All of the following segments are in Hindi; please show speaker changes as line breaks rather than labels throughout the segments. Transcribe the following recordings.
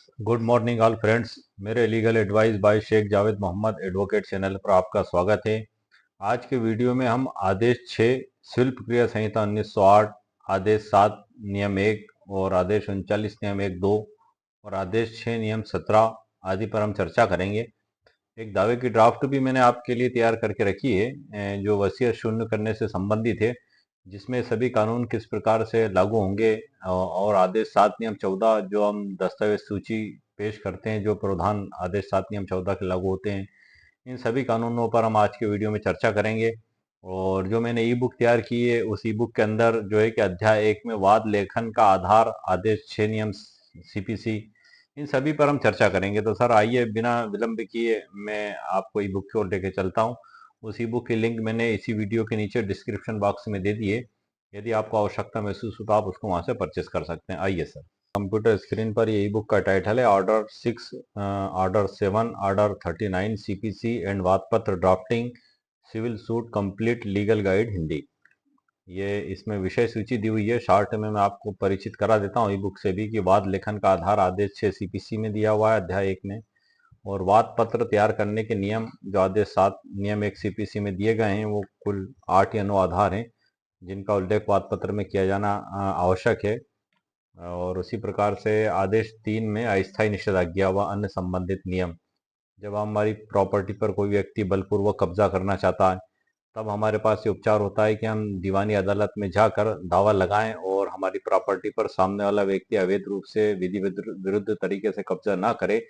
Good morning all friends. मेरे legal advice by Sheikh Javed Mohammad advocate channel पर आपका स्वागत है। आज के वीडियो में हम आदेश 6 सिविल प्रक्रिया संहिता 1908, आदेश 7 नियम 1 और आदेश 39 नियम 1 2 और आदेश 6 नियम 17 आदि पर हम चर्चा करेंगे। एक दावे की ड्राफ्ट भी मैंने आपके लिए तैयार करके रखी है, जो वसीयत शून्य करने से संबंधित है, जिसमें सभी कानून किस प्रकार से लागू होंगे और आदेश 7 नियम 14 जो हम दस्तावेज सूची पेश करते हैं, जो प्रावधान आदेश 7 नियम 14 के लागू होते हैं, इन सभी कानूनों पर हम आज के वीडियो में चर्चा करेंगे। और जो मैंने ई बुक तैयार की है, उस ई बुक के अंदर जो है कि अध्याय 1 में वाद लेखन का आधार आदेश 6 नियम सीपीसी, इन सभी पर हम चर्चा करेंगे। तो सर आइए बिना विलंब किए मैं आपको ई बुक की ओर लेके चलता हूँ। उस ई बुक की लिंक मैंने इसी वीडियो के नीचे डिस्क्रिप्शन बॉक्स में दे दी है। यदि आपको आवश्यकता महसूस हो तो आप उसको वहां से परचेस कर सकते हैं। आइए सर, कंप्यूटर स्क्रीन पर ये ई बुक का टाइटल है order 6, order 7, order 39 CPC and वादपत्र drafting civil suit complete legal guide Hindi. ये इसमें विषय सूची दी हुई है। शॉर्ट में मैं आपको परिचित करा देता हूँ ई बुक से भी कि वाद लेखन का आधार आदेश 6 सीपीसी में दिया हुआ है अध्याय 1 में, और वाद पत्र तैयार करने के नियम जो आदेश 7 नियम 1 सीपीसी में दिए गए हैं, वो कुल 8 या 9 आधार हैं जिनका उल्लेख वाद पत्र में किया जाना आवश्यक है। और उसी प्रकार से आदेश 3 में अस्थायी निषेधाज्ञा व अन्य संबंधित नियम, जब हमारी प्रॉपर्टी पर कोई व्यक्ति बलपूर्वक कब्जा करना चाहता है, तब हमारे पास ये उपचार होता है कि हम दीवानी अदालत में जाकर दावा लगाएं और हमारी प्रॉपर्टी पर सामने वाला व्यक्ति अवैध रूप से विधि विरुद्ध तरीके से कब्जा ना करे।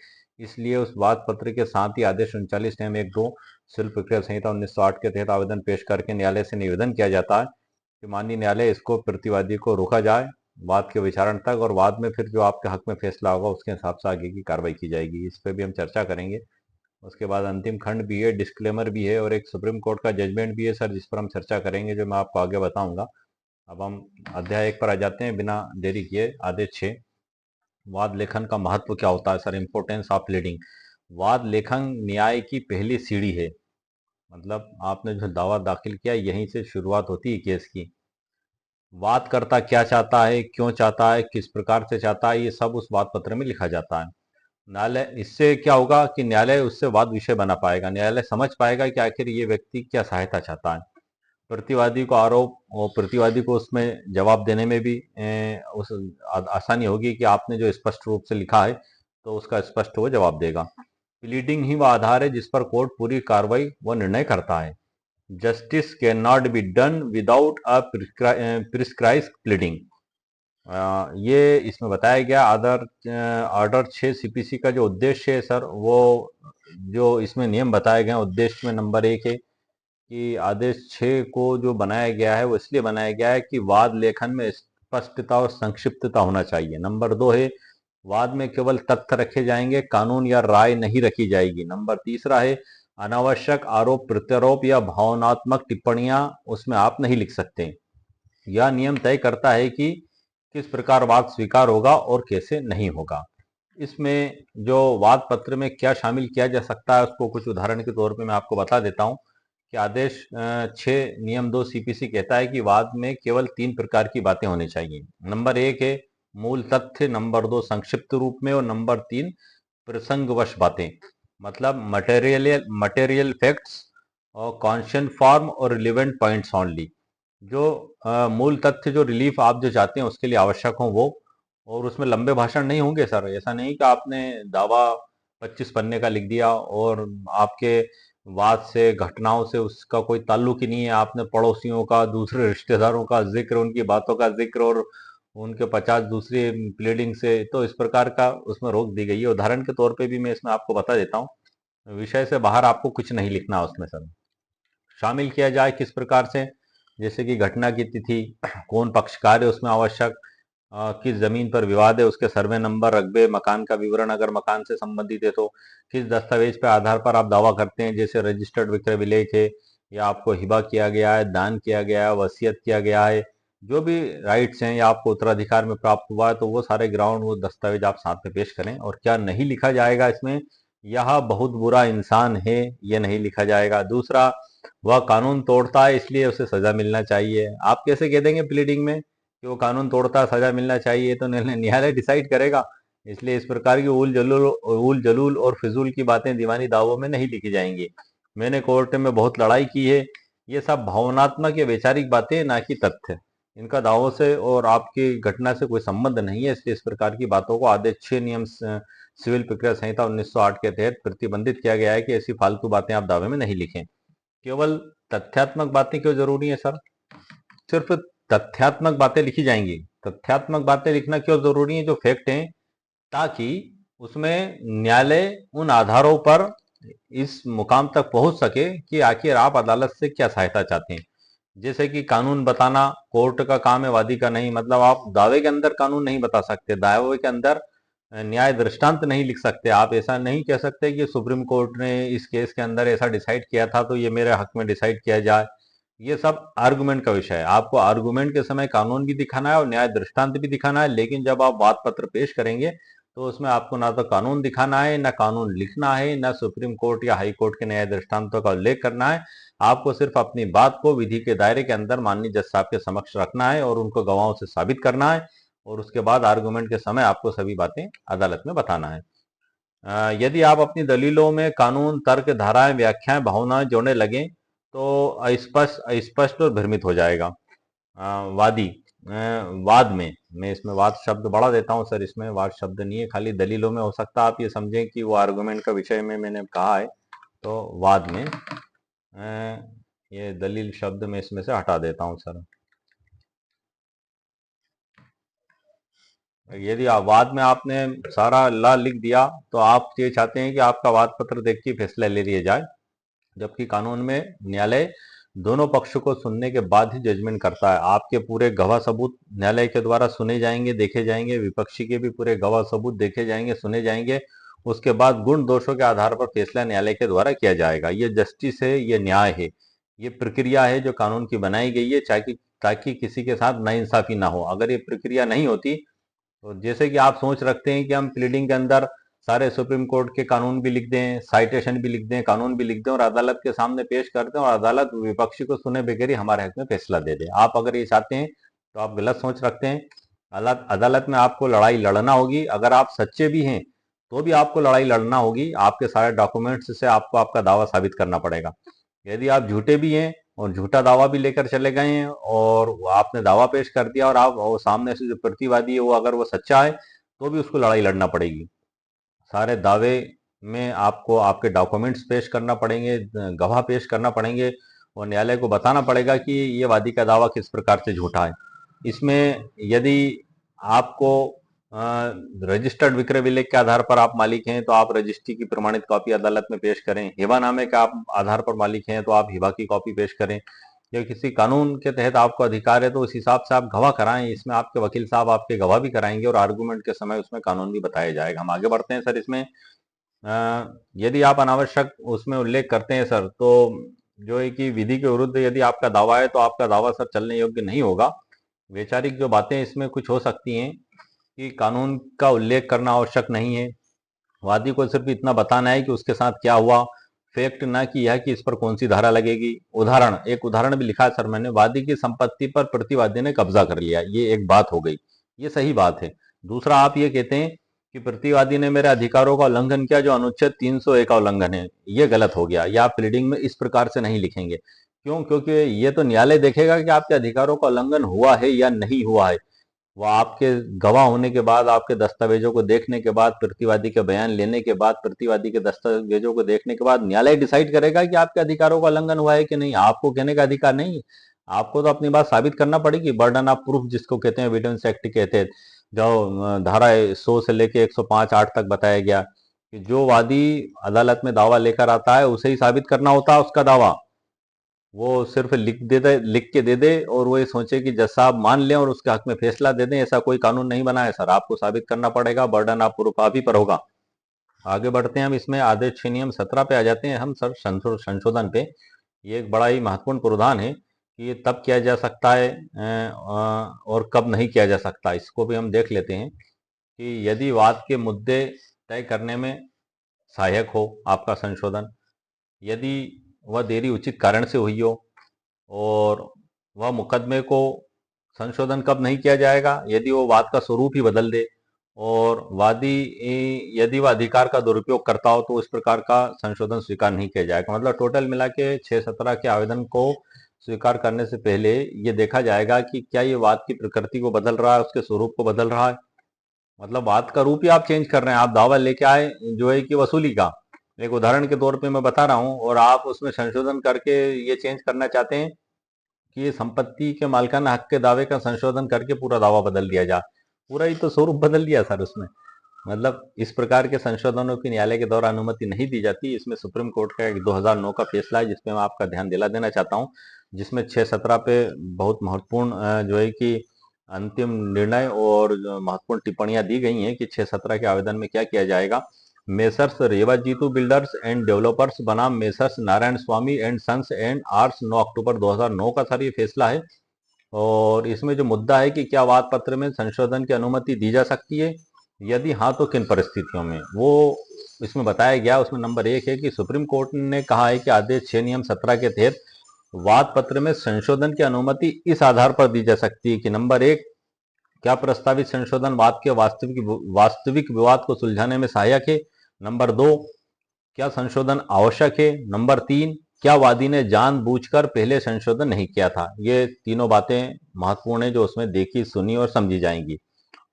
इसलिए उस वाद पत्र के साथ ही आदेश 39 नियम 1 2 सिविल प्रक्रिया संहिता 1908 के तहत आवेदन पेश करके न्यायालय से निवेदन किया जाता है कि माननीय न्यायालय, इसको प्रतिवादी को रोका जाए वाद के विचारण तक, और बाद में फिर जो आपके हक में फैसला होगा उसके हिसाब से आगे की कार्रवाई की जाएगी। इस पर भी हम चर्चा करेंगे। उसके बाद अंतिम खंड भी है, डिस्क्लेमर भी है और एक सुप्रीम कोर्ट का जजमेंट भी है सर, जिस पर हम चर्चा करेंगे, जो मैं आपको आगे बताऊंगा। अब हम अध्याय 1 पर आ जाते हैं बिना देरी किए। आदेश 6, वाद लेखन का महत्व क्या होता है सर? Importance of pleading. वाद लेखन न्याय की पहली सीढ़ी है। मतलब आपने जो दावा दाखिल किया, यहीं से शुरुआत होती है केस की। वाद करता क्या चाहता है, क्यों चाहता है, किस प्रकार से चाहता है, ये सब उस वाद पत्र में लिखा जाता है। न्यायालय, इससे क्या होगा कि न्यायालय उससे वाद विषय बना पाएगा, न्यायालय समझ पाएगा कि आखिर ये व्यक्ति क्या सहायता चाहता है। प्रतिवादी को आरोप और प्रतिवादी को उसमें जवाब देने में भी उस आसानी होगी कि आपने जो स्पष्ट रूप से लिखा है तो उसका स्पष्ट वो जवाब देगा। प्लीडिंग ही वह आधार है जिस पर कोर्ट पूरी कार्रवाई व निर्णय करता है। Justice can not be done without a prescribe pleading. ये इसमें बताया गया। ऑर्डर 6 सीपीसी का जो उद्देश्य है सर, वो जो इसमें नियम बताए गए हैं, उद्देश्य में नंबर 1 है कि आदेश 6 को जो बनाया गया है वो इसलिए बनाया गया है कि वाद लेखन में स्पष्टता और संक्षिप्तता होना चाहिए। नंबर 2 है, वाद में केवल तथ्य रखे जाएंगे, कानून या राय नहीं रखी जाएगी। नंबर तीसरा है, अनावश्यक आरोप प्रत्यारोप या भावनात्मक टिप्पणियां उसमें आप नहीं लिख सकते। यह नियम तय करता है कि किस प्रकार वाद स्वीकार होगा और कैसे नहीं होगा। इसमें जो वाद पत्र में क्या शामिल किया जा सकता है, उसको कुछ उदाहरण के तौर पे मैं आपको बता देता हूं कि आदेश 6 नियम 2 सीपीसी कहता है कि वाद में केवल 3 प्रकार की बातें होनी चाहिए। नंबर 1 है मूल तथ्य, नंबर 2 संक्षिप्त रूप में, और नंबर 3 प्रसंगवश बातें। मतलब मटेरियल फैक्ट्स और कॉन्शियन फॉर्म और रिलेवेंट पॉइंट्स ओनली। जो मूल तथ्य, जो रिलीफ आप जो चाहते हैं उसके लिए आवश्यक हो वो, और उसमें लंबे भाषण नहीं होंगे सर। ऐसा नहीं कि आपने दावा 25 पन्ने का लिख दिया और आपके वाद से, घटनाओं से उसका कोई ताल्लुक ही नहीं है। आपने पड़ोसियों का, दूसरे रिश्तेदारों का जिक्र, उनकी बातों का जिक्र और उनके 50 दूसरी प्लीडिंग से, तो इस प्रकार का उसमें रोक दी गई है। उदाहरण के तौर पे भी मैं इसमें आपको बता देता हूँ। विषय से बाहर आपको कुछ नहीं लिखना उसमें सर। शामिल किया जाए किस प्रकार से, जैसे कि घटना की तिथि, कौन पक्षकार है उसमें आवश्यक, किस जमीन पर विवाद है उसके सर्वे नंबर, रकबे, मकान का विवरण अगर मकान से संबंधित है तो, किस दस्तावेज पे आधार पर आप दावा करते हैं, जैसे रजिस्टर्ड विक्रय विलेख है, या आपको हिबा किया गया है, दान किया गया है, वसीयत किया गया है, जो भी राइट्स हैं या आपको उत्तराधिकार में प्राप्त हुआ है, तो वो सारे ग्राउंड, वो दस्तावेज आप साथ में पेश करें। और क्या नहीं लिखा जाएगा इसमें, यह बहुत बुरा इंसान है, ये नहीं लिखा जाएगा। दूसरा, वह कानून तोड़ता है इसलिए उसे सजा मिलना चाहिए। आप कैसे कह देंगे प्लीडिंग में कि वो कानून तोड़ता है, सजा मिलना चाहिए? तो न्यायालय डिसाइड करेगा। इसलिए इस प्रकार की उल जलूल और फिजूल की बातें दीवानी दावों में नहीं लिखी जाएंगी। मैंने कोर्ट में बहुत लड़ाई की है। ये सब भावनात्मक या वैचारिक बातें, ना कि तथ्य। इनका दावों से और आपकी घटना से कोई संबंध नहीं है। इसलिए इस प्रकार की बातों को आदेश 6 नियम सिविल प्रक्रिया संहिता 1908 के तहत प्रतिबंधित किया गया है कि ऐसी फालतू बातें आप दावे में नहीं लिखें। केवल तथ्यात्मक बातें क्यों जरूरी है सर? सिर्फ तथ्यात्मक बातें लिखी जाएंगी। तथ्यात्मक बातें लिखना क्यों जरूरी है? जो फैक्ट हैं, ताकि उसमें न्यायालय उन आधारों पर इस मुकाम तक पहुंच सके कि आखिर आप अदालत से क्या सहायता चाहते हैं। जैसे कि कानून बताना कोर्ट का काम है, वादी का नहीं। मतलब आप दावे के अंदर कानून नहीं बता सकते, दावे के अंदर न्याय दृष्टांत नहीं लिख सकते। आप ऐसा नहीं कह सकते कि सुप्रीम कोर्ट ने इस केस के अंदर ऐसा डिसाइड किया था तो ये मेरे हक में डिसाइड किया जाए। ये सब आर्गुमेंट का विषय है। आपको आर्गुमेंट के समय कानून भी दिखाना है और न्याय दृष्टांत भी दिखाना है, लेकिन जब आप वाद पत्र पेश करेंगे तो उसमें आपको ना तो कानून दिखाना है, ना कानून लिखना है, ना सुप्रीम कोर्ट या हाई कोर्ट के न्याय दृष्टांतों का उल्लेख करना है। आपको सिर्फ अपनी बात को विधि के दायरे के अंदर माननीय जज साहब के समक्ष रखना है और उनको गवाहों से साबित करना है, और उसके बाद आर्गुमेंट के समय आपको सभी बातें अदालत में बताना है। यदि आप अपनी दलीलों में कानून, तर्क, धाराएं, व्याख्याएं, भावनाएं जोड़ने लगे तो अस्पष्ट अस्पष्ट और भ्रमित हो जाएगा वादी। वाद में, मैं इसमें वाद शब्द बढ़ा देता हूं सर, इसमें वाद शब्द नहीं है, खाली दलीलों में। हो सकता है आप ये समझें कि वो आर्गुमेंट का विषय में मैंने कहा है, तो वाद में ये दलील शब्द में इसमें से हटा देता हूं सर। यदि वाद में आपने सारा ला लिख दिया तो आप ये चाहते हैं कि आपका वाद पत्र देख के फैसला ले लिया जाए, जबकि कानून में न्यायालय दोनों पक्ष को सुनने के बाद ही जजमेंट करता है। आपके पूरे गवाह सबूत न्यायालय के द्वारा सुने जाएंगे, देखे जाएंगे। विपक्षी के भी पूरे गवाह सबूत देखे जाएंगे, सुने जाएंगे। उसके बाद गुण दोषों के आधार पर फैसला न्यायालय के द्वारा किया जाएगा। ये जस्टिस है, ये न्याय है, ये प्रक्रिया है जो कानून की बनाई गई है, ताकि किसी के साथ नाइंसाफी ना हो। अगर ये प्रक्रिया नहीं होती तो जैसे कि आप सोच रखते हैं कि हम प्लीडिंग के अंदर सारे सुप्रीम कोर्ट के कानून भी लिख दें, साइटेशन भी लिख दें, कानून भी लिख दें और अदालत के सामने पेश कर दें और अदालत विपक्षी को सुने बगैर ही हमारे हक में फैसला दे दे। आप अगर ये चाहते हैं तो आप गलत सोच रखते हैं। अदालत में आपको लड़ाई लड़ना होगी। अगर आप सच्चे भी हैं तो भी आपको लड़ाई लड़ना होगी। आपके सारे डॉक्यूमेंट्स से आपको आपका दावा साबित करना पड़ेगा। यदि आप झूठे भी हैं और झूठा दावा भी लेकर चले गए हैं और आपने दावा पेश कर दिया और आप सामने से जो प्रतिवादी है वो अगर वो सच्चा है तो भी उसको लड़ाई लड़ना पड़ेगी। सारे दावे में आपको आपके डॉक्यूमेंट्स पेश करना पड़ेंगे, गवाह पेश करना पड़ेंगे और न्यायालय को बताना पड़ेगा कि ये वादी का दावा किस प्रकार से झूठा है। इसमें यदि आपको रजिस्टर्ड विक्रय विलेख के आधार पर आप मालिक हैं तो आप रजिस्ट्री की प्रमाणित कॉपी अदालत में पेश करें। हिबानामे के आप आधार पर मालिक हैं तो आप हिबा की कॉपी पेश करें। या किसी कानून के तहत आपको अधिकार है तो उस हिसाब से आप गवाह कराएं। इसमें आपके वकील साहब आपके गवाह भी कराएंगे और आर्गुमेंट के समय उसमें कानून भी बताया जाएगा। हम आगे बढ़ते हैं सर। इसमें यदि आप अनावश्यक उसमें उल्लेख करते हैं सर, तो जो है कि विधि के विरुद्ध यदि आपका दावा है तो आपका दावा सर चलने योग्य नहीं होगा। वैचारिक जो बातें इसमें कुछ हो सकती हैं कि कानून का उल्लेख करना आवश्यक नहीं है। वादी को सिर्फ इतना बताना है कि उसके साथ क्या हुआ, फैक्ट ना कि यह कि इस पर कौन सी धारा लगेगी। उदाहरण, एक उदाहरण भी लिखा है सर मैंने। वादी की संपत्ति पर प्रतिवादी ने कब्जा कर लिया, ये एक बात हो गई, ये सही बात है। दूसरा, आप ये कहते हैं कि प्रतिवादी ने मेरे अधिकारों का उल्लंघन किया, जो अनुच्छेद 301 का उल्लंघन है, ये गलत हो गया। या आप प्लीडिंग में इस प्रकार से नहीं लिखेंगे। क्यों? क्योंकि ये तो न्यायालय देखेगा कि आपके अधिकारों का उल्लंघन हुआ है या नहीं हुआ है। वो आपके गवाह होने के बाद, आपके दस्तावेजों को देखने के बाद, प्रतिवादी के बयान लेने के बाद, प्रतिवादी के दस्तावेजों को देखने के बाद न्यायालय डिसाइड करेगा कि आपके अधिकारों का उल्लंघन हुआ है कि नहीं। आपको कहने का अधिकार नहीं है। आपको तो अपनी बात साबित करना पड़ेगी। बर्डन ऑफ प्रूफ जिसको कहते हैं एविडेंस एक्ट के तहत, जो धारा 100 से लेके 105(8) तक बताया गया कि जो वादी अदालत में दावा लेकर आता है उसे ही साबित करना होता है उसका दावा। वो सिर्फ लिख के दे दे और वो ये सोचे कि जज साहब मान लें और उसके हक में फैसला दे दें, ऐसा कोई कानून नहीं बना है सर। आपको साबित करना पड़ेगा। बर्डन ऑफ प्रूफ आप ही पर होगा। आगे बढ़ते हैं हम। इसमें आदेश 6 नियम 17 पे आ जाते हैं हम सर, संशोधन पे। ये एक बड़ा ही महत्वपूर्ण प्रावधान है कि ये तब किया जा सकता है और कब नहीं किया जा सकता। इसको भी हम देख लेते हैं कि यदि वाद के मुद्दे तय करने में सहायक हो आपका संशोधन, यदि वह देरी उचित कारण से हुई हो, और वह मुकदमे को संशोधन कब नहीं किया जाएगा, यदि वो वाद का स्वरूप ही बदल दे और वादी यदि वह अधिकार का दुरुपयोग करता हो तो इस प्रकार का संशोधन स्वीकार नहीं किया जाएगा। मतलब टोटल मिला के 6-17 के आवेदन को स्वीकार करने से पहले ये देखा जाएगा कि क्या ये वाद की प्रकृति को बदल रहा है, उसके स्वरूप को बदल रहा है। मतलब वाद का रूप ही आप चेंज कर रहे हैं। आप दावा लेके आए जो है कि वसूली का, एक उदाहरण के तौर पे मैं बता रहा हूँ, और आप उसमें संशोधन करके ये चेंज करना चाहते हैं कि ये संपत्ति के मालिकाना हक के दावे का संशोधन करके पूरा दावा बदल दिया जाए। पूरा ही तो स्वरूप बदल दिया सर उसमें। मतलब इस प्रकार के संशोधनों की न्यायालय के द्वारा अनुमति नहीं दी जाती। इसमें सुप्रीम कोर्ट का एक 2009 का फैसला है जिसपे मैं आपका ध्यान दिला देना चाहता हूँ, जिसमें 6-17 पे बहुत महत्वपूर्ण जो है कि अंतिम निर्णय और जो महत्वपूर्ण टिप्पणियां दी गई हैं कि 6-17 के आवेदन में क्या किया जाएगा। Messrs Reva Jeetu builders and developers बनाम messrs Narayan Swami and sons and arts 9 अक्टूबर 2009 का सर ये फैसला है। और इसमें जो मुद्दा है कि क्या वाद पत्र में संशोधन की अनुमति दी जा सकती है, यदि हाँ तो किन परिस्थितियों में, वो इसमें बताया गया। उसमें नंबर 1 है कि सुप्रीम कोर्ट ने कहा है कि आदेश 6 नियम 17 के तहत वाद पत्र में संशोधन की अनुमति इस आधार पर दी जा सकती है कि नंबर 1, क्या प्रस्तावित संशोधन वाद के वास्तविक विवाद को सुलझाने में सहायक है। नंबर 2, क्या संशोधन आवश्यक है। नंबर 3, क्या वादी ने जानबूझकर पहले संशोधन नहीं किया था। ये तीनों बातें महत्वपूर्ण है जो उसमें देखी, सुनी और समझी जाएंगी।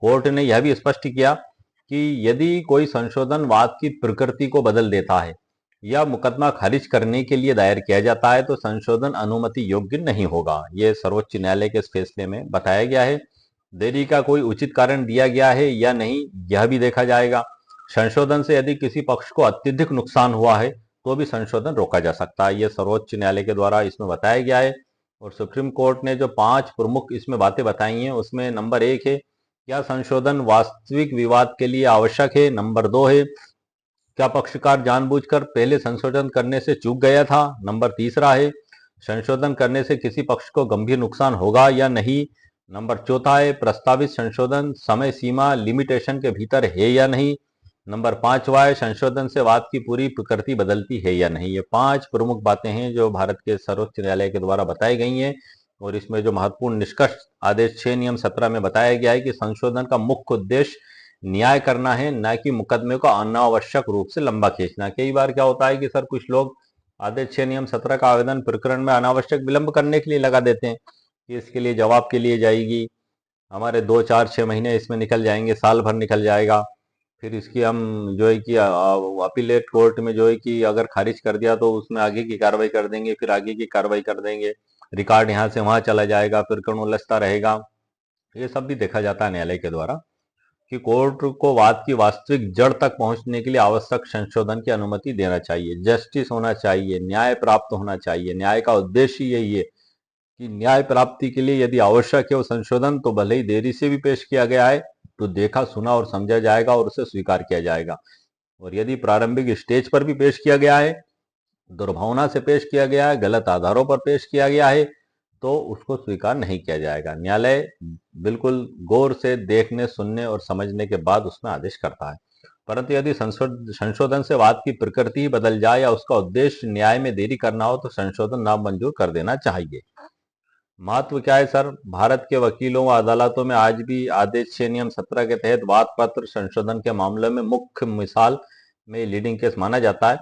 कोर्ट ने यह भी स्पष्ट किया कि यदि कोई संशोधन वाद की प्रकृति को बदल देता है या मुकदमा खारिज करने के लिए दायर किया जाता है तो संशोधन अनुमति योग्य नहीं होगा। यह सर्वोच्च न्यायालय के इस फैसले में बताया गया है। देरी का कोई उचित कारण दिया गया है या नहीं, यह भी देखा जाएगा। संशोधन से यदि किसी पक्ष को अत्यधिक नुकसान हुआ है तो भी संशोधन रोका जा सकता है। यह सर्वोच्च न्यायालय के द्वारा इसमें बताया गया है। और सुप्रीम कोर्ट ने जो 5 प्रमुख इसमें बातें बताई हैं उसमें नंबर 1 है, क्या संशोधन वास्तविक विवाद के लिए आवश्यक है। नंबर 2 है, क्या पक्षकार जानबूझकर पहले संशोधन करने से चूक गया था। नंबर तीसरा है, संशोधन करने से किसी पक्ष को गंभीर नुकसान होगा या नहीं। नंबर चौथा है, प्रस्तावित संशोधन समय सीमा लिमिटेशन के भीतर है या नहीं। नंबर 5वां है, संशोधन से वाद की पूरी प्रकृति बदलती है या नहीं। ये 5 प्रमुख बातें हैं जो भारत के सर्वोच्च न्यायालय के द्वारा बताई गई हैं। और इसमें जो महत्वपूर्ण निष्कर्ष आदेश 6 नियम 17 में बताया गया है कि संशोधन का मुख्य उद्देश्य न्याय करना है, न कि मुकदमे को अनावश्यक रूप से लंबा खींचना। कई बार क्या होता है कि सर कुछ लोग आदेश 6 नियम 17 का आवेदन प्रकरण में अनावश्यक विलंब करने के लिए लगा देते हैं कि इसके लिए जवाब के लिए जाएगी, हमारे 2-4-6 महीने इसमें निकल जाएंगे, साल भर निकल जाएगा। फिर इसकी हम जो है कि अपीलेट कोर्ट में जो है कि अगर खारिज कर दिया तो उसमें आगे की कार्रवाई कर देंगे, फिर आगे की कार्रवाई कर देंगे, रिकॉर्ड यहाँ से वहां चला जाएगा, प्रकरण उलझता रहेगा। ये सब भी देखा जाता है न्यायालय के द्वारा कि कोर्ट को वाद की वास्तविक जड़ तक पहुंचने के लिए आवश्यक संशोधन की अनुमति देना चाहिए। जस्टिस होना चाहिए, न्याय प्राप्त होना चाहिए। न्याय का उद्देश्य यही है कि न्याय प्राप्ति के लिए यदि आवश्यक है वो संशोधन, तो भले ही देरी से भी पेश किया गया है तो देखा, सुना और समझा जाएगा और उसे स्वीकार किया जाएगा। और यदि प्रारंभिक स्टेज पर भी पेश किया गया है, दुर्भावना से पेश किया गया है, गलत आधारों पर पेश किया गया है, तो उसको स्वीकार नहीं किया जाएगा। न्यायालय बिल्कुल गौर से देखने, सुनने और समझने के बाद उसमें आदेश करता है। परंतु यदि संशोधन से वाद की प्रकृति ही बदल जाए या उसका उद्देश्य न्याय में देरी करना हो तो संशोधन नामंजूर कर देना चाहिए। महत्व क्या है सर, भारत के वकीलों व अदालतों में आज भी आदेश 6 नियम 17 के तहत वाद पत्र संशोधन के मामले में मुख्य मिसाल में लीडिंग केस माना जाता है।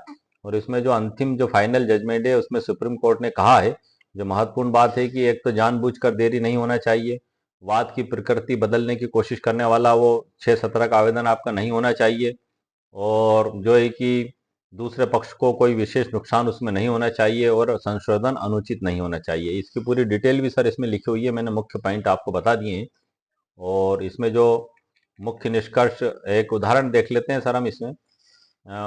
और इसमें जो अंतिम जो फाइनल जजमेंट है उसमें सुप्रीम कोर्ट ने कहा है, जो महत्वपूर्ण बात है कि एक तो जानबूझकर देरी नहीं होना चाहिए, वाद की प्रकृति बदलने की कोशिश करने वाला वो 6-17 का आवेदन आपका नहीं होना चाहिए, और जो है कि दूसरे पक्ष को कोई विशेष नुकसान उसमें नहीं होना चाहिए, और संशोधन अनुचित नहीं होना चाहिए। इसकी पूरी डिटेल भी सर इसमें लिखी हुई है, मैंने मुख्य पॉइंट आपको बता दिए हैं। और इसमें जो मुख्य निष्कर्ष, एक उदाहरण देख लेते हैं सर हम इसमें।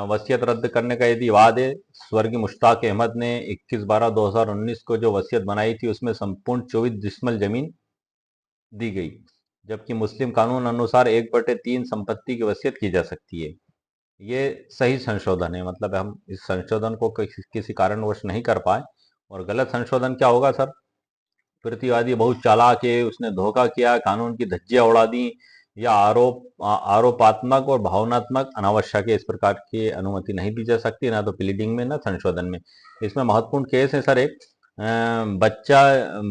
वसीयत रद्द करने का यदि वाद है, स्वर्गीय मुश्ताक अहमद ने 21/12/2019 को जो वसीयत बनाई थी उसमें संपूर्ण 24 डिसमिल जमीन दी गई, जबकि मुस्लिम कानून अनुसार 1/3 संपत्ति की वसीयत की जा सकती है। ये सही संशोधन है। मतलब हम इस संशोधन को किसी कारणवश नहीं कर पाए। और गलत संशोधन क्या होगा सर, प्रतिवादी बहुत चालाक है, उसने धोखा किया, कानून की धज्जियां उड़ा दी, या आरोपात्मक और भावनात्मक अनावश्यक है, इस प्रकार की अनुमति नहीं दी जा सकती, ना तो प्लीडिंग में ना संशोधन में। इसमें महत्वपूर्ण केस है सर एक, बच्चा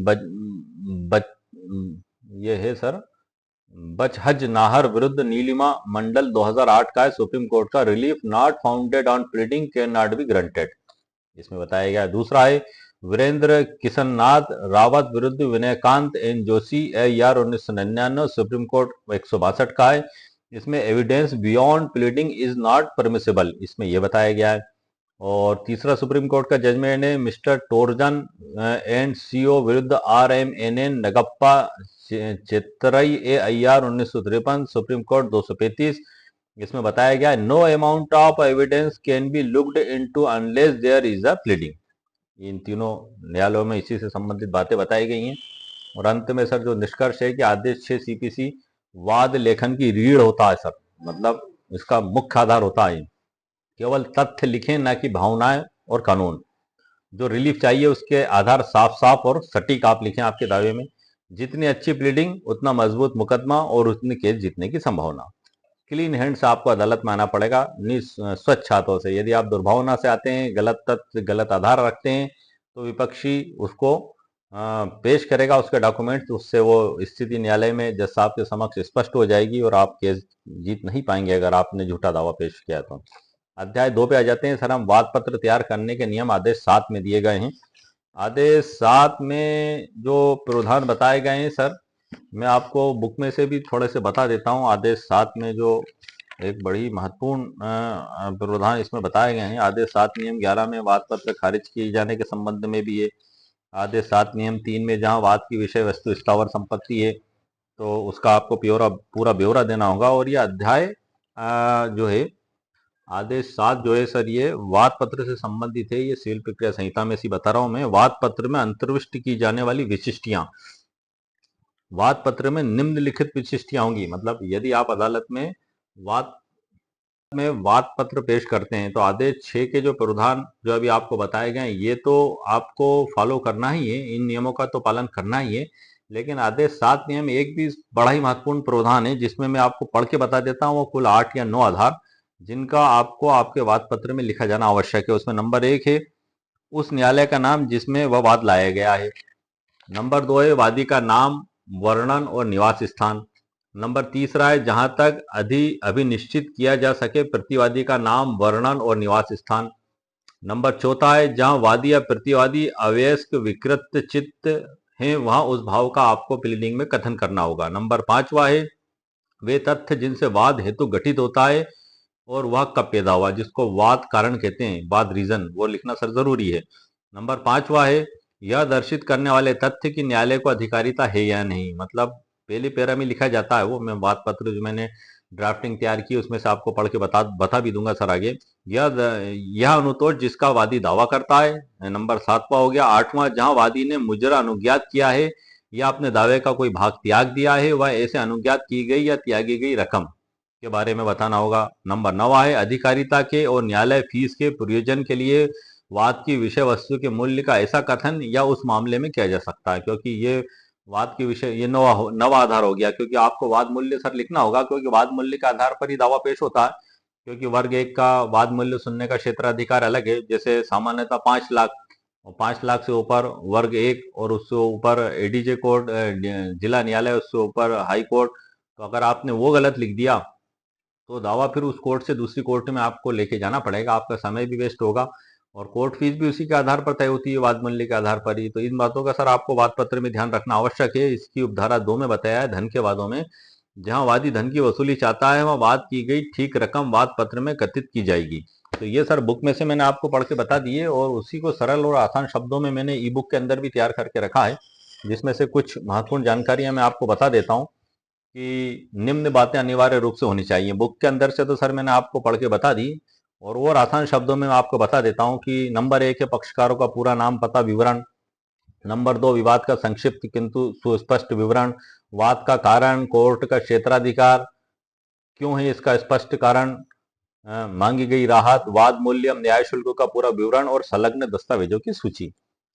बच, बच, ये है सर बचहज नाहर विरुद्ध नीलिमा मंडल 2008 का है, सुप्रीम कोर्ट का, relief not founded on pleading can not be granted, इसमें बताया गया है। दूसरा है वीरेंद्र किशननाथ रावत विरुद्ध Vinaykant N Joshi AR 1999, supreme court 162 का है, इसमें evidence beyond pleading is not permissible, इसमें यह बताया गया है। और तीसरा सुप्रीम कोर्ट का जजमेंट है मिस्टर टोरजन एंड CO विरुद्ध RMNN Nagappa Chitrai AIR 1953, supreme court 235, इसमें बताया गया है no amount of evidence can be looked into unless there is a pleading. इन तीनों न्यायालयों में इसी से संबंधित बातें बताई गई हैं। और अंत में सर जो निष्कर्ष है कि आदेश 6 CPC वाद लेखन की रीढ़ होता है सर, मतलब इसका मुख्य आधार होता है, केवल तथ्य लिखें ना कि भावनाएं और कानून। जो रिलीफ चाहिए उसके आधार साफ साफ और सटीक आप लिखें आपके दावे में। जितनी अच्छी प्लीडिंग उतना मजबूत मुकदमा और उतनी केस जीतने की संभावना। क्लीन हैंड से आपको अदालत में आना पड़ेगा, स्वच्छ हाथों से। यदि आप दुर्भावना से आते हैं, गलत तथ्य गलत आधार रखते हैं, तो विपक्षी उसको पेश करेगा, उसके डॉक्यूमेंट्स, उससे वो स्थिति न्यायालय में जज साहब के समक्ष स्पष्ट हो जाएगी और आप केस जीत नहीं पाएंगे अगर आपने झूठा दावा पेश किया तो। अध्याय 2 पे आ जाते हैं सर हम। वाद पत्र तैयार करने के नियम आदेश 7 में दिए गए हैं। आदेश 7 में जो प्रावधान बताए गए हैं सर, मैं आपको बुक में से भी थोड़े से बता देता हूं। आदेश 7 में जो एक बड़ी महत्वपूर्ण प्रावधान इसमें बताए गए हैं। आदेश 7 नियम 11 में वाद पत्र खारिज किए जाने के संबंध में भी है। आदेश 7 नियम 3 में जहां वाद की विषय वस्तु स्थावर संपत्ति है तो उसका आपको पूरा ब्यौरा देना होगा। और ये अध्याय जो है आदेश 7 जो है सर, ये वाद पत्र से संबंधित है। ये सिविल प्रक्रिया संहिता में सी बता रहा हूं मैं। वाद पत्र में अंतर्विष्ट की जाने वाली विशिष्टियां, वाद पत्र में निम्नलिखित विशिष्टियां होंगी। मतलब यदि आप अदालत में वाद पत्र पेश करते हैं तो आदेश 6 के जो प्रावधान जो अभी आपको बताए गए ये तो आपको फॉलो करना ही है, इन नियमों का तो पालन करना ही है। लेकिन आदेश 7 नियम एक भी बड़ा ही महत्वपूर्ण प्रावधान है जिसमें मैं आपको पढ़ के बता देता हूँ। वो कुल 8 या 9 आधार जिनका आपको आपके वाद पत्र में लिखा जाना आवश्यक है। उसमें नंबर 1 है उस न्यायालय का नाम जिसमें वह वाद लाया गया है। नंबर 2 है वादी का नाम, वर्णन और निवास स्थान। नंबर तीसरा है जहां तक अभी निश्चित किया जा सके प्रतिवादी का नाम, वर्णन और निवास स्थान। नंबर चौथा है जहां वादी या प्रतिवादी अवयस्क विकृत चित्त हैं वहां उस भाव का आपको प्लीडिंग में कथन करना होगा। नंबर 5वां है वे तथ्य जिनसे वाद हेतु गठित होता है और वह कब पैदा हुआ, जिसको वाद कारण कहते हैं, वाद रीजन, वो लिखना सर जरूरी है। नंबर 5वां है यह दर्शित करने वाले तथ्य की न्यायालय को अधिकारिता है या नहीं। मतलब पहले पैरा में लिखा जाता है, वो मैं वाद पत्र जो मैंने ड्राफ्टिंग तैयार की उसमें से आपको पढ़ के बता भी दूंगा सर आगे। यह अनुतोष जिसका वादी दावा करता है। नंबर 7वां हो गया। 8वां जहां वादी ने मुजरा अनुज्ञात किया है या अपने दावे का कोई भाग त्याग दिया है, वह ऐसे अनुज्ञात की गई या त्यागी गई रकम के बारे में बताना होगा। नंबर 9 है अधिकारिता के और न्यायालय फीस के प्रयोजन के लिए वाद की विषय वस्तु के मूल्य का ऐसा कथन या उस मामले में किया जा सकता है। क्योंकि ये वाद की विषय ये नवा आधार हो गया, क्योंकि आपको वाद मूल्य सर लिखना होगा, क्योंकि वाद मूल्य के आधार पर ही दावा पेश होता है। क्योंकि वर्ग 1 का वाद मूल्य सुनने का क्षेत्राधिकार अलग है। जैसे सामान्यतः 5 लाख और 5 लाख से ऊपर वर्ग 1 और उससे ऊपर ADJ कोर्ट जिला न्यायालय, उससे ऊपर हाई कोर्ट। तो अगर आपने वो गलत लिख दिया तो दावा फिर उस कोर्ट से दूसरी कोर्ट में आपको लेके जाना पड़ेगा, आपका समय भी वेस्ट होगा और कोर्ट फीस भी उसी के आधार पर तय होती है, वाद मूल्य के आधार पर ही। तो इन बातों का सर आपको वाद पत्र में ध्यान रखना आवश्यक है। इसकी उपधारा 2 में बताया है धन के वादों में जहां वादी धन की वसूली चाहता है वहां वाद की गई ठीक रकम वाद पत्र में कथित की जाएगी। तो ये सर बुक में से मैंने आपको पढ़ के बता दिए और उसी को सरल और आसान शब्दों में मैंने ई बुक के अंदर भी तैयार करके रखा है, जिसमें से कुछ महत्वपूर्ण जानकारियां मैं आपको बता देता हूँ कि निम्न बातें अनिवार्य रूप से होनी चाहिए। बुक के अंदर से तो सर मैंने आपको पढ़ के बता दी और आसान शब्दों में मैं आपको बता देता हूं कि नंबर 1 है पक्षकारों का पूरा नाम, पता, विवरण। नंबर 2 विवाद का संक्षिप्त किंतु सुस्पष्ट विवरण। वाद का कारण, कोर्ट का क्षेत्राधिकार क्यों है इसका स्पष्ट कारण, मांगी गई राहत, वाद मूल्य, न्याय शुल्क का पूरा विवरण और संलग्न दस्तावेजों की सूची।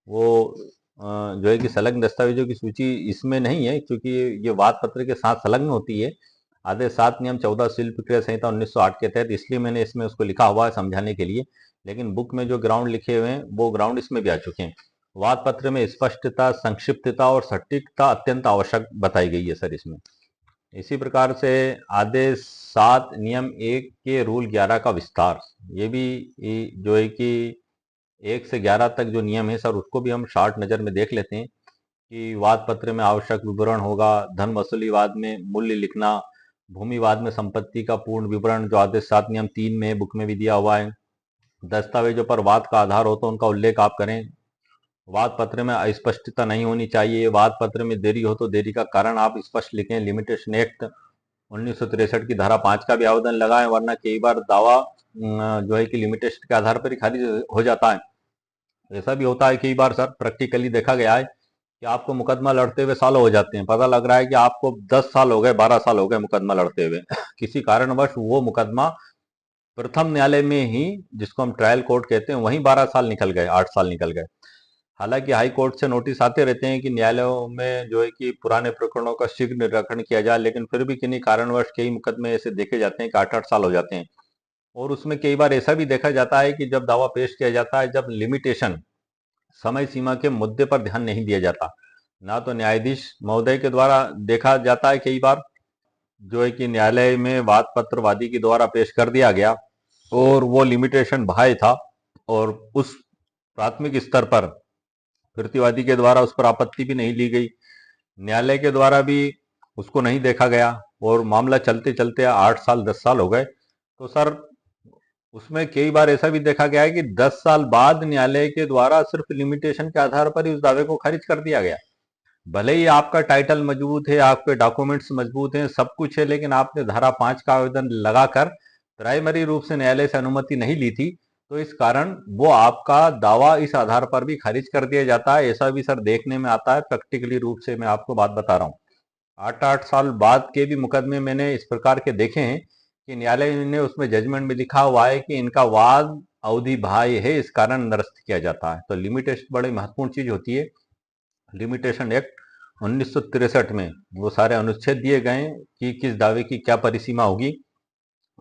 वो जो है कि संलग्न दस्तावेजों की सूची इसमें नहीं है क्योंकि ये वाद पत्र के साथ संलग्न होती है। आदेश 7 नियम 14 सिविल प्रक्रिया संहिता 1908 के तहत, इसलिए मैंने इसमें उसको लिखा हुआ है समझाने के लिए। लेकिन बुक में जो ग्राउंड लिखे हुए हैं वो ग्राउंड इसमें भी आ चुके हैं। वाद पत्र में स्पष्टता, संक्षिप्तता और सटीकता अत्यंत आवश्यक बताई गई है सर इसमें। इसी प्रकार से आदेश 7 नियम 1 के रूल 11 का विस्तार, ये भी जो है कि 1 से 11 तक जो नियम है सर, उसको भी हम शॉर्ट नज़र में देख लेते हैं कि वाद पत्र में आवश्यक विवरण होगा, धन वसूली वाद में मूल्य लिखना, भूमिवाद में संपत्ति का पूर्ण विवरण जो आदेश 7 नियम 3 में बुक में भी दिया हुआ है, दस्तावेजों पर वाद का आधार हो तो उनका उल्लेख आप करें, वाद पत्र में अस्पष्टता नहीं होनी चाहिए, वाद पत्र में देरी हो तो देरी का कारण आप स्पष्ट लिखें, लिमिटेशन एक्ट 1963 की धारा 5 का भी आवेदन लगाएं, वरना कई बार दावा जो है कि लिमिटेशन के आधार पर ही खारिज हो जाता है। ऐसा भी होता है कई बार सर, प्रैक्टिकली देखा गया है कि आपको मुकदमा लड़ते हुए सालों हो जाते हैं, पता लग रहा है कि आपको 10 साल हो गए, 12 साल हो गए मुकदमा लड़ते हुए किसी कारणवश वो मुकदमा प्रथम न्यायालय में ही, जिसको हम ट्रायल कोर्ट कहते हैं, वहीं 12 साल निकल गए, 8 साल निकल गए। हालांकि हाई कोर्ट से नोटिस आते रहते हैं कि न्यायालयों में जो है कि पुराने प्रकरणों का शीघ्र निराकरण किया जाए, लेकिन फिर भी किन्हीं कारणवश कई मुकदमे ऐसे देखे जाते हैं कि 8-8 साल हो जाते हैं। और उसमें कई बार ऐसा भी देखा जाता है कि जब दावा पेश किया जाता है, जब लिमिटेशन समय सीमा के मुद्दे पर ध्यान नहीं दिया जाता, ना तो न्यायाधीश महोदय के द्वारा देखा जाता है, कई बार जो है कि न्यायालय में वाद पत्र वादी के द्वारा पेश कर दिया गया और वो लिमिटेशन बाह्य था, और उस प्राथमिक स्तर पर प्रतिवादी के द्वारा उस पर आपत्ति भी नहीं ली गई, न्यायालय के द्वारा भी उसको नहीं देखा गया, और मामला चलते चलते 8 साल 10 साल हो गए। तो सर उसमें कई बार ऐसा भी देखा गया है कि 10 साल बाद न्यायालय के द्वारा सिर्फ लिमिटेशन के आधार पर ही उस दावे को खारिज कर दिया गया। भले ही आपका टाइटल मजबूत है, आपके डॉक्यूमेंट्स मजबूत हैं, सब कुछ है, लेकिन आपने धारा 5 का आवेदन लगाकर प्राइमरी रूप से न्यायालय से अनुमति नहीं ली थी, तो इस कारण वो आपका दावा इस आधार पर भी खारिज कर दिया जाता है। ऐसा भी सर देखने में आता है, प्रैक्टिकली रूप से मैं आपको बात बता रहा हूँ। 8-8 साल बाद के भी मुकदमे मैंने इस प्रकार के देखे हैं कि न्यायालय ने उसमें जजमेंट में लिखा हुआ है कि इनका वाद अवधि बाह्य है, इस कारण निरस्त किया जाता है। तो लिमिटेशन बड़ी महत्वपूर्ण चीज होती है। लिमिटेशन एक्ट 1963 में वो सारे अनुच्छेद दिए गए कि किस दावे की क्या परिसीमा होगी।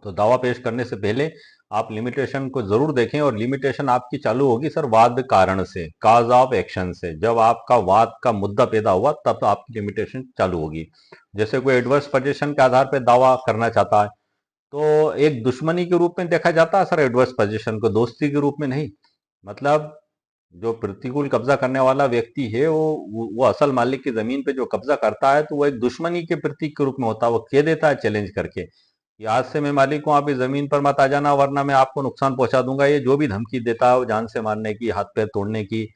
तो दावा पेश करने से पहले आप लिमिटेशन को जरूर देखें, और लिमिटेशन आपकी चालू होगी सर वाद कारण से, काज ऑफ एक्शन से। जब आपका वाद का मुद्दा पैदा हुआ तब तो आपकी लिमिटेशन चालू होगी। जैसे कोई एडवर्स पोजीशन के आधार पर दावा करना चाहता है, तो एक दुश्मनी के रूप में देखा जाता है सर एडवर्स पोजीशन को, दोस्ती के रूप में नहीं। मतलब जो प्रतिकूल कब्जा करने वाला व्यक्ति है, वो असल मालिक की जमीन पे जो कब्जा करता है, तो वो एक दुश्मनी के प्रतीक के रूप में होता है। वो कह देता है चैलेंज करके कि आज से मैं मालिक हूं, आप इस जमीन पर मत आ जाना, वरना मैं आपको नुकसान पहुंचा दूंगा। ये जो भी धमकी देता है, वो जान से मारने की, हाथ पैर तोड़ने की,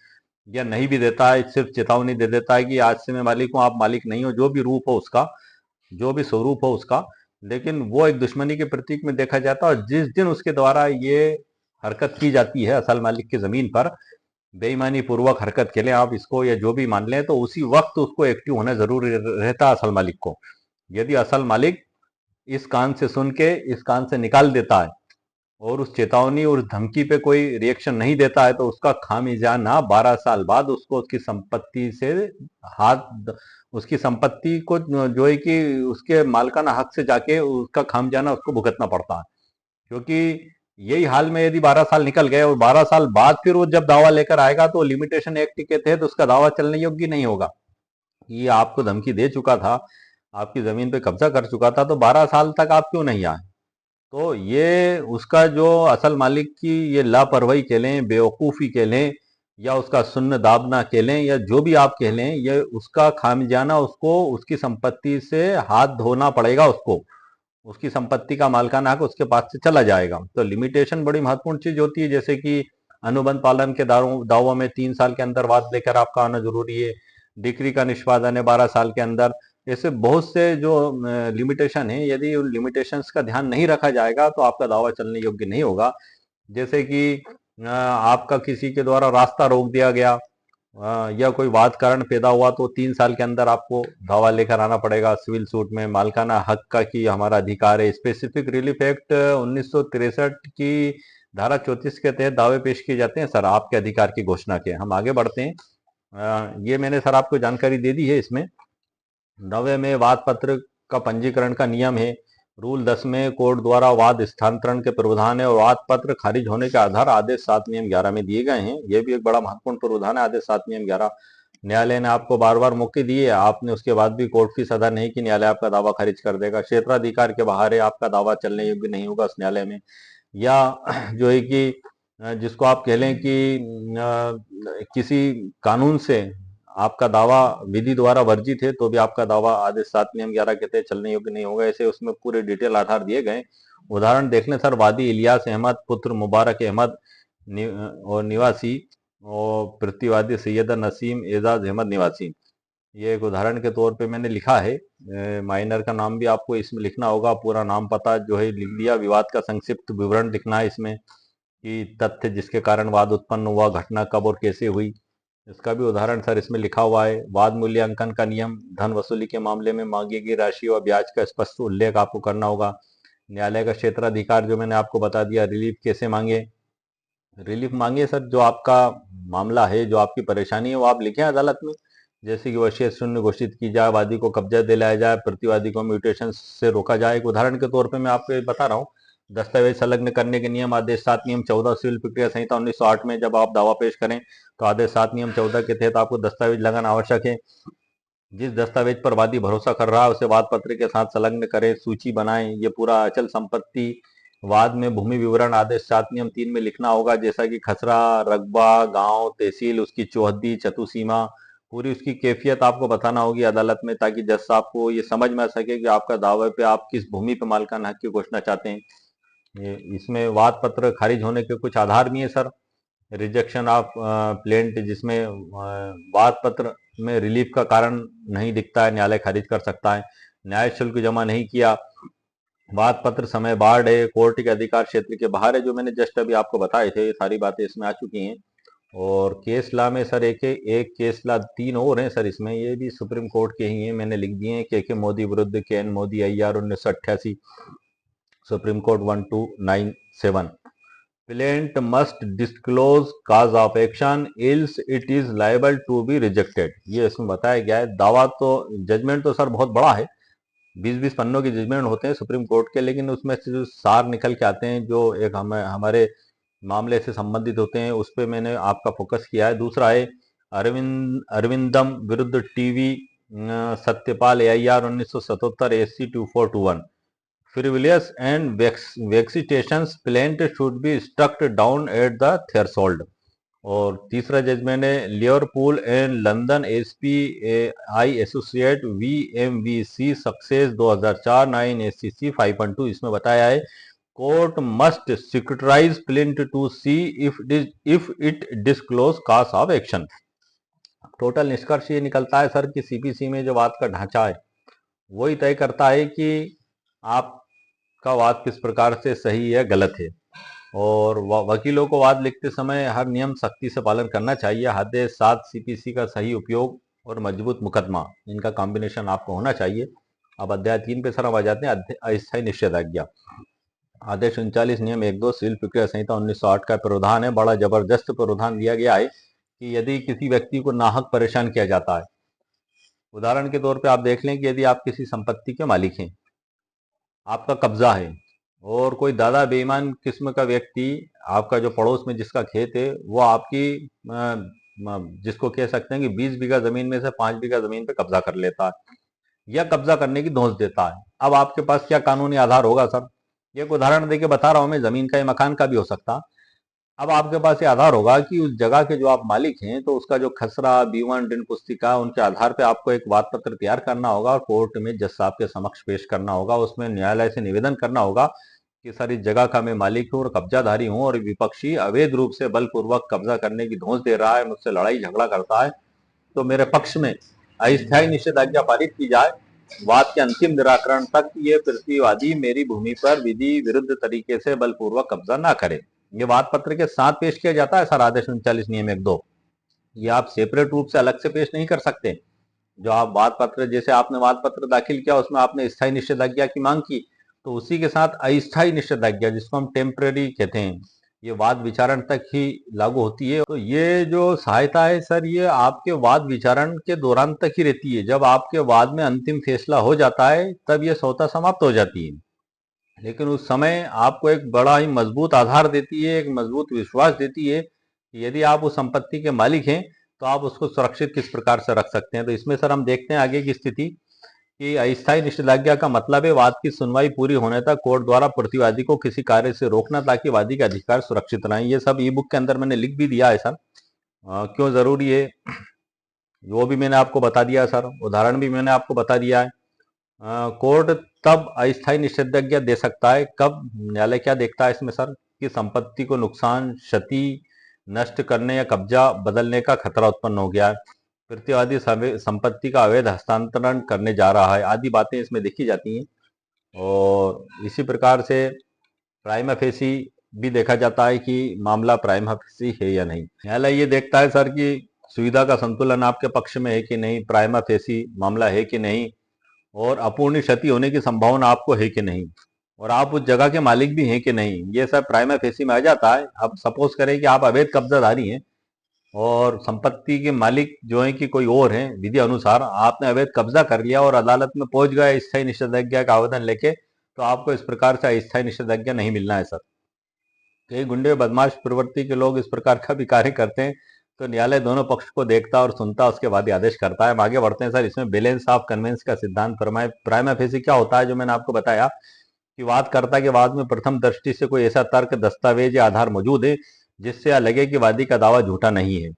या नहीं भी देता है, सिर्फ चेतावनी दे देता है कि आज से मैं मालिक हूं, आप मालिक नहीं हो, जो भी रूप हो उसका, जो भी स्वरूप हो उसका। लेकिन वो एक दुश्मनी के प्रतीक में देखा जाता है, और जिस दिन उसके द्वारा ये हरकत की जाती है असल मालिक की जमीन पर, बेईमानी पूर्वक हरकत के लिए आप इसको या जो भी मान लें, तो उसी वक्त उसको एक्टिव होना जरूरी रहता है असल मालिक को। यदि असल मालिक इस कान से सुन के इस कान से निकाल देता है, और उस चेतावनी और उस धमकी पे कोई रिएक्शन नहीं देता है, तो उसका खामियाजा 12 साल बाद उसको उसकी संपत्ति से हाथ, उसकी संपत्ति को जो है कि उसके मालिकाना हक से जाके उसका खामियाजा उसको भुगतना पड़ता है। क्योंकि यही हाल में यदि 12 साल निकल गए और 12 साल बाद फिर वो जब दावा लेकर आएगा, तो लिमिटेशन एक्ट के तहत उसका दावा चलने योग्य नहीं होगा। ये आपको धमकी दे चुका था, आपकी जमीन पे कब्जा कर चुका था, तो 12 साल तक आप क्यों नहीं आए? तो ये उसका जो असल मालिक की ये लापरवाही कह लें, बेवकूफ़ी कह लें, या उसका सुन्न दाबना कह लें, या जो भी आप कह लें, ये उसका खामियाजा उसको उसकी संपत्ति से हाथ धोना पड़ेगा उसको। उसकी संपत्ति का मालिकाना हक उसके पास से चला जाएगा। तो लिमिटेशन बड़ी महत्वपूर्ण चीज होती है। जैसे कि अनुबंध पालन के दावों में 3 साल के अंदर वाद लेकर आपका आना जरूरी है, डिक्री का निष्पादन है 12 साल के अंदर। ऐसे बहुत से जो लिमिटेशन है, यदि उन लिमिटेशंस का ध्यान नहीं रखा जाएगा तो आपका दावा चलने योग्य नहीं होगा। जैसे कि आपका किसी के द्वारा रास्ता रोक दिया गया, या कोई वाद कारण पैदा हुआ, तो 3 साल के अंदर आपको दावा लेकर आना पड़ेगा सिविल सूट में, मालिकाना हक का कि हमारा अधिकार है। स्पेसिफिक रिलीफ एक्ट 1963 की धारा 34 के तहत दावे पेश किए जाते हैं सर, आपके अधिकार की घोषणा के। हम आगे बढ़ते हैं। ये मैंने सर आपको जानकारी दे दी है। इसमें 9वें में वाद पत्र का पंजीकरण का नियम है। रूल 10 में कोर्ट द्वारा वाद स्थानांतरण के प्रावधान है, और वाद पत्र खारिज होने के आधार आदेश 7 नियम 11 में दिए गए हैं। यह भी एक बड़ा महत्वपूर्ण प्रावधान है, आदेश 7 नियम 11। न्यायालय ने आपको बार बार मौके दिए, आपने उसके बाद भी कोर्ट फीस अदा नहीं की, न्यायालय आपका दावा खारिज कर देगा। क्षेत्राधिकार के बाहर है, आपका दावा चलने योग्य नहीं होगा उस न्यायालय में। या जो है कि जिसको आप कह लें कि किसी कानून से आपका दावा विधि द्वारा वर्जित है तो भी आपका दावा आदेश 7 नियम 11 के तहत चलने योग्य नहीं होगा। ऐसे उसमें पूरे डिटेल आधार दिए गए। उदाहरण देख लें सर, वादी इलियास अहमद पुत्र मुबारक अहमद और निवासी, और प्रतिवादी सैयदा नसीम एजाज अहमद निवासी। ये एक उदाहरण के तौर पे मैंने लिखा है। माइनर का नाम भी आपको इसमें लिखना होगा, पूरा नाम पता जो है लिख दिया। विवाद का संक्षिप्त विवरण लिखना है इसमें, कि तथ्य जिसके कारण वाद उत्पन्न हुआ, घटना कब और कैसे हुई, इसका भी उदाहरण सर इसमें लिखा हुआ है। वाद मूल्यांकन का नियम, धन वसूली के मामले में मांगी गई राशि और ब्याज का स्पष्ट उल्लेख आपको करना होगा। न्यायालय का क्षेत्राधिकार जो मैंने आपको बता दिया। रिलीफ कैसे मांगे, रिलीफ मांगे सर, जो आपका मामला है, जो आपकी परेशानी है, वो आप लिखें अदालत में। जैसे कि वसीयत शून्य घोषित की जाए, वादी को कब्जा दिलाया जाए, प्रतिवादी को म्यूटेशन से रोका जाए। एक उदाहरण के तौर पे मैं आपको बता रहा हूँ। दस्तावेज संलग्न करने के नियम, आदेश 7 नियम 14 सिविल प्रक्रिया संहिता 1908 में जब आप दावा पेश करें तो आदेश 7 नियम 14 के तहत आपको दस्तावेज लगाना आवश्यक है। जिस दस्तावेज पर वादी भरोसा कर रहा है उसे वाद पत्र के साथ संलग्न करें, सूची बनाएं। ये पूरा अचल संपत्ति, वाद में भूमि विवरण आदेश 7 नियम 3 में लिखना होगा, जैसा कि खसरा, रकबा, गांव, तहसील, उसकी चौहद्दी, चतुसीमा, पूरी उसकी कैफियत आपको बताना होगी अदालत में, ताकि जज साहब को ये समझ में आ सके कि आपका दावे पे आप किस भूमि पे मालिकाना हक की घोषणा चाहते हैं। इसमें वाद पत्र खारिज होने के कुछ आधार भी हैं सर। रिजेक्शन ऑफ प्लेंट, जिसमें वाद पत्र में रिलीफ का कारण नहीं दिखता है, न्यायालय खारिज कर सकता है। न्याय शुल्क जमा नहीं किया, वाद पत्र समय बाढ़ है, कोर्ट के अधिकार क्षेत्र के बाहर है, जो मैंने जस्ट अभी आपको बताए थे, ये सारी बातें इसमें आ चुकी हैं। और केस ला में सर एक केस ला 3 और हैं सर इसमें, ये भी सुप्रीम कोर्ट के ही हैं, मैंने लिख दिए हैं। के मोदी विरुद्ध K Modi IR 1988, supreme court 1297। Plaint must disclose cause of action else it is liable to be rejected, ये इसमें बताया गया है। दावा तो, जजमेंट तो सर बहुत बड़ा है, 20-20 पन्नों के जजमेंट होते हैं सुप्रीम कोर्ट के, लेकिन उसमें से जो सार निकल के आते हैं, जो एक हमारे मामले से संबंधित होते हैं, उस पर मैंने आपका फोकस किया है। दूसरा है अरविंदम विरुद्ध TV Satyapal AIR 1977 SC 2421। Frivolous and vexatious plaint should be struck down at the threshold। और तीसरा जजमेंट है Liverpool and London SPI associate VMVC success 2004 9 SCC 5.2। इसमें बताया है court must securitise plaint to see if it disclose cause of action. Total निष्कर्ष ये निकलता है सर कि CPC में जो वाद का ढांचा है वही तय करता है कि आपका वाद किस प्रकार से सही है गलत है। और वकीलों को वाद लिखते समय हर नियम सख्ती से पालन करना चाहिए। आदेश 7 CPC का सही उपयोग और मजबूत मुकदमा, इनका कॉम्बिनेशन आपको होना चाहिए। अब अध्याय 3 पे सर हम आ जाते हैं, अस्थायी निषेधाज्ञा। आदेश 39 नियम 1-2 सिविल प्रक्रिया संहिता 1908 का प्रावधान है। बड़ा जबरदस्त प्रावधान दिया गया है कि यदि किसी व्यक्ति को नाहक परेशान किया जाता है, उदाहरण के तौर पे आप देख लें कि यदि आप किसी संपत्ति के मालिक हैं, आपका कब्जा है, और कोई दादा बेईमान किस्म का व्यक्ति, आपका जो पड़ोस में जिसका खेत है, वो आपकी जिसको कह सकते हैं कि 20 बीघा जमीन में से 5 बीघा जमीन पे कब्जा कर लेता है या कब्जा करने की धौंस देता है। अब आपके पास क्या कानूनी आधार होगा सर? एक उदाहरण देके बता रहा हूं मैं, जमीन का या मकान का भी हो सकता। अब आपके पास ये आधार होगा कि उस जगह के जो आप मालिक हैं, तो उसका जो खसरा, बीवन, ऋण पुस्तिका, उनके आधार पे आपको एक वाद पत्र तैयार करना होगा और कोर्ट में जज साहब के समक्ष पेश करना होगा। उसमें न्यायालय से निवेदन करना होगा कि सर इस जगह का मैं मालिक हूँ और कब्जाधारी हूँ, और विपक्षी अवैध रूप से बलपूर्वक कब्जा करने की धौंस दे रहा है, मुझसे लड़ाई झगड़ा करता है, तो मेरे पक्ष में अस्थायी निषेधाज्ञा पारित की जाए। वाद के अंतिम निराकरण तक ये प्रतिवादी मेरी भूमि पर विधि विरुद्ध तरीके से बलपूर्वक कब्जा ना करे। ये वाद पत्र के साथ पेश किया जाता है सर, आदेश 39 नियम 1-2। ये आप सेपरेट रूप से अलग से पेश नहीं कर सकते। जो आप वाद पत्र, जैसे आपने वाद पत्र दाखिल किया, उसमें आपने स्थायी निषेधाज्ञा की मांग की, तो उसी के साथ अस्थायी निषेधाज्ञा, जिसको हम टेम्पररी कहते हैं, ये वाद विचारण तक ही लागू होती है। तो ये जो सहायता है सर, ये आपके वाद विचारण के दौरान तक ही रहती है। जब आपके वाद में अंतिम फैसला हो जाता है तब ये स्वतः समाप्त हो जाती है, लेकिन उस समय आपको एक बड़ा ही मजबूत आधार देती है, एक मजबूत विश्वास देती है कि यदि आप उस संपत्ति के मालिक हैं तो आप उसको सुरक्षित किस प्रकार से रख सकते हैं। तो इसमें सर हम देखते हैं आगे की स्थिति कि अस्थायी निषेधाज्ञा का मतलब है वाद की सुनवाई पूरी होने तक कोर्ट द्वारा प्रतिवादी को किसी कार्य से रोकना ताकि वादी का अधिकार सुरक्षित रहे। ये सब ई बुक के अंदर मैंने लिख भी दिया है सर। क्यों जरूरी है वो भी मैंने आपको बता दिया सर, उदाहरण भी मैंने आपको बता दिया है। कोर्ट तब अस्थायी निषेधाज्ञा दे सकता है कब, न्यायालय क्या देखता है इसमें सर, कि संपत्ति को नुकसान, क्षति, नष्ट करने या कब्जा बदलने का खतरा उत्पन्न हो गया है, प्रतिवादी संपत्ति का अवैध हस्तांतरण करने जा रहा है, आदि बातें इसमें देखी जाती हैं। और इसी प्रकार से प्राइमा फेसी भी देखा जाता है कि मामला प्राइमा फेसी है या नहीं। न्यायालय ये देखता है सर कि सुविधा का संतुलन आपके पक्ष में है कि नहीं, प्राइमा फेसी मामला है कि नहीं, और अपूर्ण क्षति होने की संभावना आपको है कि नहीं, और आप उस जगह के मालिक भी हैं कि नहीं, ये सब प्राइमा फेसी में आ जाता है। अब सपोज करें कि आप अवैध कब्जाधारी हैं और संपत्ति के मालिक जो है कि कोई और है, विधि अनुसार आपने अवैध कब्जा कर लिया और अदालत में पहुंच गए स्थायी निषेधाज्ञा का आवेदन लेके, तो आपको इस प्रकार से अस्थायी निषेधाज्ञा नहीं मिलना है सर। कई गुंडे बदमाश प्रवृत्ति के लोग इस प्रकार का भी कार्य करते हैं, तो न्यायालय दोनों पक्ष को देखता और सुनता, उसके बाद ही आदेश करता है। आगे बढ़ते हैं सर। इसमें बैलेंस ऑफ कन्वेंस का सिद्धांत प्राइमा फेसी क्या होता है, जो मैंने आपको बताया कि वादकर्ता के वाद में प्रथम दृष्टि से कोई ऐसा तर्क, दस्तावेज या आधार मौजूद है जिससे यह लगे कि वादी का दावा झूठा नहीं है,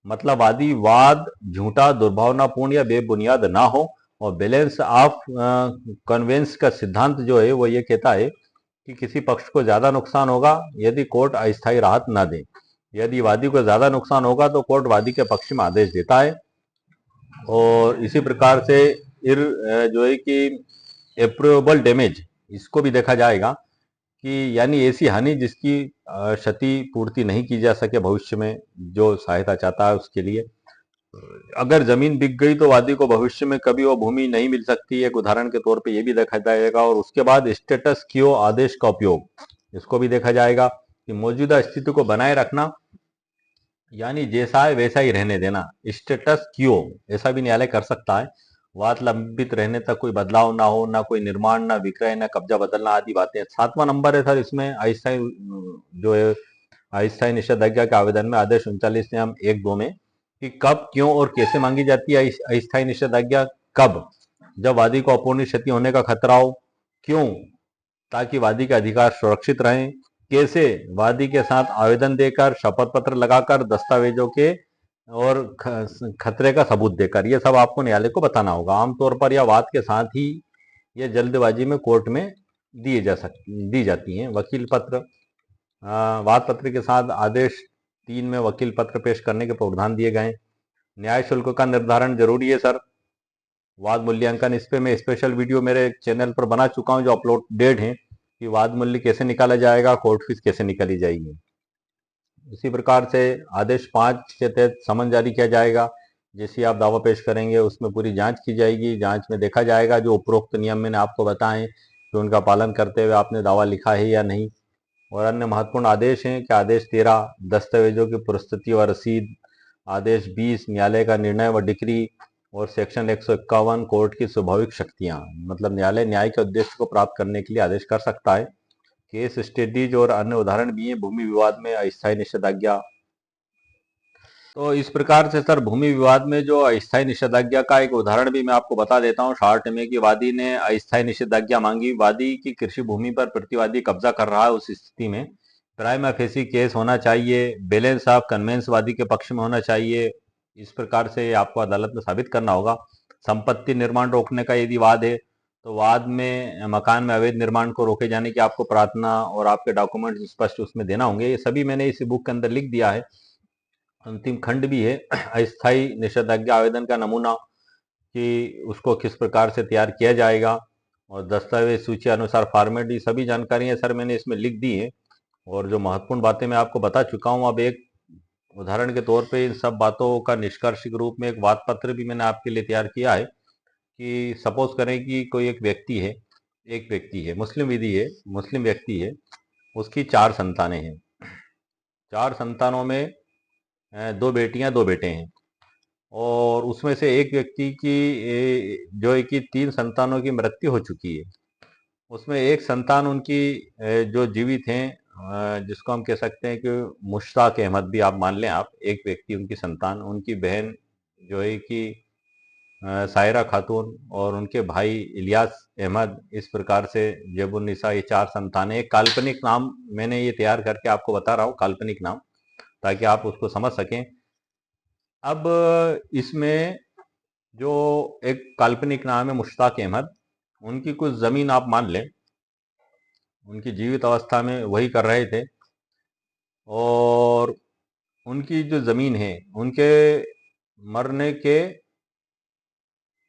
मतलब वादी वाद झूठा, दुर्भावनापूर्ण या बेबुनियाद ना हो। और बैलेंस ऑफ कन्वेंस का सिद्धांत जो है वो ये कहता है कि किसी पक्ष को ज्यादा नुकसान होगा यदि कोर्ट अस्थायी राहत न दे, यदि वादी को ज्यादा नुकसान होगा तो कोर्ट वादी के पक्ष में आदेश देता है। और इसी प्रकार से जो है कि एप्रूवेबल डैमेज, इसको भी देखा जाएगा कि यानी ऐसी हानि जिसकी क्षति पूर्ति नहीं की जा सके भविष्य में, जो सहायता चाहता है उसके लिए। अगर जमीन बिक गई तो वादी को भविष्य में कभी वो भूमि नहीं मिल सकती, एक उदाहरण के तौर पे ये भी देखा जाएगा। और उसके बाद स्टेटस क्यो आदेश का उपयोग, इसको भी देखा जाएगा कि मौजूदा स्थिति को बनाए रखना, यानी जैसा है वैसा ही रहने देना, स्टेटस क्यो, ऐसा भी न्यायालय कर सकता है। वाद लंबित रहने तक कोई बदलाव ना हो, ना कोई निर्माण, ना विक्रय, ना कब्जा बदलना, आदि बातें। 7वां नंबर है सर इसमें अस्थायी जो है अस्थायी निषेधाज्ञा के आवेदन में आदेश 39 नियम 1-2 में कि कब, क्यों और कैसे मांगी जाती है अस्थायी निषेधाज्ञा। कब, जब वादी को अपूर्ण क्षति होने का खतरा हो। क्यों, ताकि वादी के अधिकार सुरक्षित रहें। कैसे, वादी के साथ आवेदन देकर, शपथ पत्र लगाकर, दस्तावेजों के और खतरे का सबूत देकर, ये सब आपको न्यायालय को बताना होगा। आमतौर पर यह वाद के साथ ही ये जल्दबाजी में कोर्ट में दी जाती हैं। वकील पत्र, वाद पत्र के साथ आदेश 3 में वकील पत्र पेश करने के प्रावधान दिए गए। न्याय शुल्क का निर्धारण जरूरी है सर। वाद मूल्यांकन, इस पे मैं स्पेशल वीडियो मेरे चैनल पर बना चुका हूं जो अपलोडेड है कि वाद मूल्य कैसे निकाला जाएगा, कोर्ट फीस कैसे निकाली जाएगी। इसी प्रकार से आदेश 5 के तहत समन जारी किया जाएगा। जैसे आप दावा पेश करेंगे उसमें पूरी जांच की जाएगी। जांच में देखा जाएगा जो उपरोक्त नियम मैंने आपको बताए कि उनका पालन करते हुए आपने दावा लिखा है या नहीं। और अन्य महत्वपूर्ण आदेश हैं कि आदेश 13 दस्तावेजों की प्रस्तुति व रसीद, आदेश 20 न्यायालय का निर्णय व डिक्री, और सेक्शन 151 कोर्ट की स्वाभाविक शक्तियां, मतलब न्यायालय न्याय के उद्देश्य को प्राप्त करने के लिए आदेश कर सकता है। केस स्टडीज और अन्य उदाहरण भी हैं भूमि विवाद में अस्थायी निषेधाज्ञा। तो इस प्रकार से सर भूमि विवाद में जो अस्थायी निषेधाज्ञा का एक उदाहरण भी मैं आपको बता देता हूँ शॉर्ट में कि वादी ने अस्थायी निषेधाज्ञा मांगी। वादी की कृषि भूमि पर प्रतिवादी कब्जा कर रहा है, उस स्थिति में प्राइमा फेसी केस होना चाहिए, बैलेंस ऑफ कन्वेंस वादी के पक्ष में होना चाहिए। इस प्रकार से आपको अदालत में साबित करना होगा। संपत्ति निर्माण रोकने का यदि वाद है तो वाद में मकान में अवैध निर्माण को रोके जाने की आपको प्रार्थना और आपके डॉक्यूमेंट स्पष्ट उसमें देना होंगे। ये सभी मैंने इस बुक के अंदर लिख दिया है। अंतिम खंड भी है अस्थायी निषेधाज्ञा आवेदन का नमूना कि उसको किस प्रकार से तैयार किया जाएगा, और दस्तावेज सूची अनुसार फॉर्मेट, ये सभी जानकारियां सर मैंने इसमें लिख दी है। और जो महत्वपूर्ण बातें मैं आपको बता चुका हूं, अब एक उदाहरण के तौर पे इन सब बातों का निष्कर्ष के रूप में एक वाद पत्र भी मैंने आपके लिए तैयार किया है कि सपोज करें कि कोई एक व्यक्ति है, मुस्लिम विधि है, मुस्लिम व्यक्ति है, उसकी 4 संतानें हैं। 4 संतानों में 2 बेटियां 2 बेटे हैं, और उसमें से एक व्यक्ति की जो है कि 3 संतानों की मृत्यु हो चुकी है। उसमें एक संतान उनकी जो जीवित हैं जिसको हम कह सकते हैं कि मुश्ताक अहमद भी आप मान लें, आप एक व्यक्ति, उनकी संतान, उनकी बहन जो है कि सायरा खातून और उनके भाई इलियास अहमद, इस प्रकार से जेबुन्निसा, ये 4 संतानें। एक काल्पनिक नाम मैंने ये तैयार करके आपको बता रहा हूँ, काल्पनिक नाम, ताकि आप उसको समझ सकें। अब इसमें जो एक काल्पनिक नाम है मुश्ताक अहमद, उनकी कुछ जमीन आप मान लें, उनकी जीवित अवस्था में वही कर रहे थे, और उनकी जो जमीन है, उनके मरने के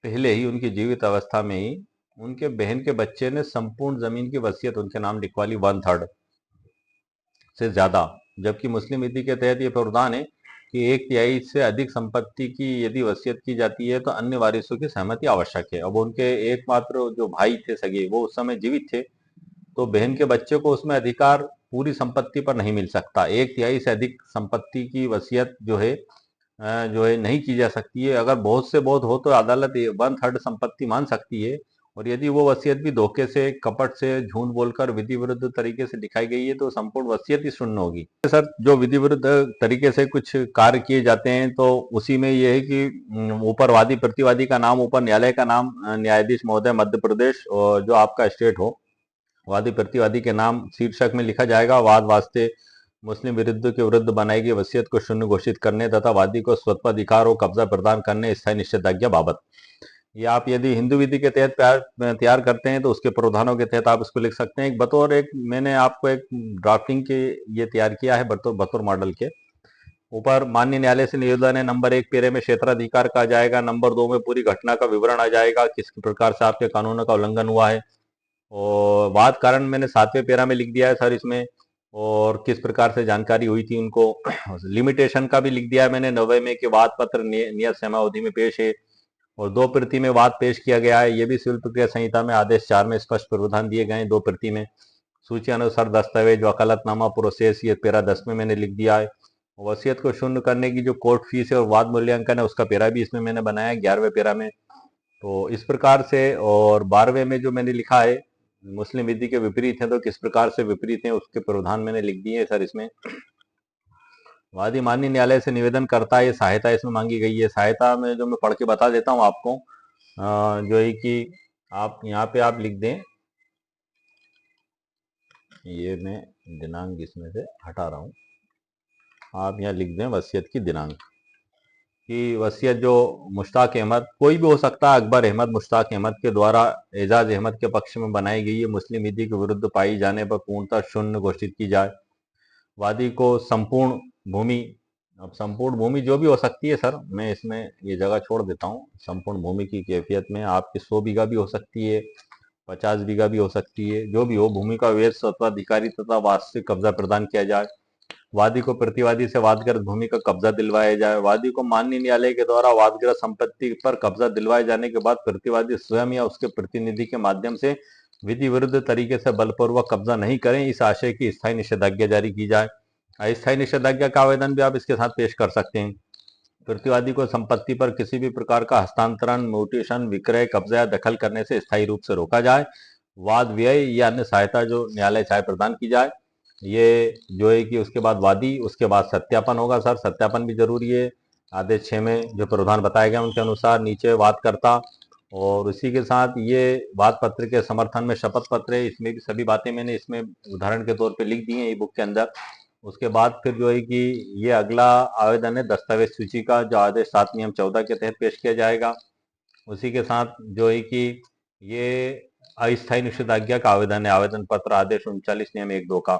पहले ही, उनकी जीवित अवस्था में ही, उनके बहन के बच्चे ने संपूर्ण जमीन की वसीयत उनके नाम लिखवा ली, 1/3 से ज्यादा। जबकि मुस्लिम विधि के तहत ये प्रावधान है कि 1/3 से अधिक संपत्ति की यदि वसीयत की जाती है तो अन्य वारिसों की सहमति आवश्यक है। अब उनके एकमात्र जो भाई थे सगे, वो उस समय जीवित थे, तो बहन के बच्चे को उसमें अधिकार पूरी संपत्ति पर नहीं मिल सकता। 1/3 से अधिक संपत्ति की वसीयत जो है नहीं की जा सकती है। अगर बहुत से बहुत हो तो अदालत 1/3 संपत्ति मान सकती है, और यदि वो वसीयत भी धोखे से, कपट से, झूठ बोलकर विधि विरुद्ध तरीके से दिखाई गई है तो संपूर्ण वसीयत ही शून्य होगी। सर, जो विधि विरुद्ध तरीके से कुछ कार्य किए जाते हैं तो उसी में ये है कि ऊपर वादी प्रतिवादी का नाम, ऊपर न्यायालय का नाम, न्यायाधीश महोदय मध्य प्रदेश, और जो आपका स्टेट हो, वादी प्रतिवादी के नाम शीर्षक में लिखा जाएगा। वाद वास्ते मुस्लिम विरुद्ध के विरुद्ध बनाई गई वसीयत को शून्य घोषित करने तथा वादी को स्वत्वाधिकार और कब्जा प्रदान करने स्थायी निषेधाज्ञा बाबत। ये आप यदि हिंदू विधि के तहत तैयार करते हैं तो उसके प्रावधानों के तहत आप इसको लिख सकते हैं। एक मैंने आपको एक ड्राफ्टिंग के ये तैयार किया है बतौर मॉडल के। ऊपर माननीय न्यायालय से निवेदन है, नंबर 1 पेरे में क्षेत्राधिकार का आ जाएगा, नंबर 2 में पूरी घटना का विवरण आ जाएगा, किस प्रकार से आपके कानूनों का उल्लंघन हुआ है, और वाद कारण मैंने 7वें पेरा में लिख दिया है सर इसमें, और किस प्रकार से जानकारी हुई थी उनको। लिमिटेशन का भी लिख दिया है मैंने 9वें में कि वाद पत्र नियत समयावधि में पेश है, और 2 प्रति में वाद पेश किया गया है। ये भी सिविल प्रक्रिया संहिता में आदेश 4 में स्पष्ट प्रावधान दिए गए हैं, 2 प्रति में। सूची अनुसार दस्तावेज, वकालतनामा, प्रोसेस, ये पेरा 10 में मैंने लिख दिया है। वसीयत को शून्य करने की जो कोर्ट फीस है और वाद मूल्यांकन है, उसका पेरा भी इसमें मैंने बनाया है 11वें पेरा में। तो इस प्रकार से, और 12वें में जो मैंने लिखा है मुस्लिम विधि के विपरीत है तो किस प्रकार से विपरीत है, उसके प्रावधान मैंने लिख दिए है सर इसमें। वादी माननीय न्यायालय से निवेदन करता है, सहायता इसमें मांगी गई है। सहायता में जो मैं पढ़ के बता देता हूँ आपको, जो है कि आप यहाँ पे आप लिख दें, ये मैं दिनांक इसमें से हटा रहा हूँ, आप यहाँ लिख दें वसीयत की दिनांक की। वसीयत जो मुश्ताक अहमद, कोई भी हो सकता है, अकबर अहमद, मुश्ताक अहमद के द्वारा एजाज अहमद के पक्ष में बनाई गई है, मुस्लिम विधि के विरुद्ध पाई जाने पर पूर्णतः शून्य घोषित की जाए। वादी को संपूर्ण भूमि, अब संपूर्ण भूमि जो भी हो सकती है सर, मैं इसमें ये जगह छोड़ देता हूँ। संपूर्ण भूमि की कैफियत में आपकी 100 बीघा भी हो सकती है, 50 बीघा भी हो सकती है, जो भी हो, भूमि का वैध स्वत्वाधिकारी तथा वास्तविक कब्जा प्रदान किया जाए। वादी को प्रतिवादी से वादग्रस्त भूमि का कब्जा दिलवाया जाए। वादी को माननीय न्यायालय के द्वारा वादग्रस्त संपत्ति पर कब्जा दिलवाए जाने के बाद प्रतिवादी स्वयं या उसके प्रतिनिधि के माध्यम से विधि विरुद्ध तरीके से बलपूर्वक कब्जा नहीं करें, इस आशय की स्थायी निषेधाज्ञा जारी की जाए। अस्थायी निषेधाज्ञा का आवेदन भी आप इसके साथ पेश कर सकते हैं। प्रतिवादी को संपत्ति पर किसी भी प्रकार का हस्तांतरण, म्यूटेशन, विक्रय, कब्जा या दखल करने से स्थायी रूप से रोका जाए। वाद व्यय या अन्य सहायता जो न्यायालय चाहे प्रदान की जाए। ये जो है कि उसके बाद वादी, उसके बाद सत्यापन होगा सर, सत्यापन भी जरूरी है। आदेश 6 में जो प्रावधान बताए गए उनके अनुसार नीचे वादकर्ता, और उसी के साथ ये वाद पत्र के समर्थन में शपथ पत्र है, इसमें भी सभी बातें मैंने इसमें उदाहरण के तौर पे लिख दी हैं ई बुक के अंदर। उसके बाद फिर जो है कि ये अगला आवेदन है दस्तावेज सूची का, जो आदेश 7 नियम 14 के तहत पेश किया जाएगा। उसी के साथ जो है कि ये अस्थायी निषेधाज्ञा का आवेदन है, आवेदन पत्र आदेश 39 नियम 1-2 का।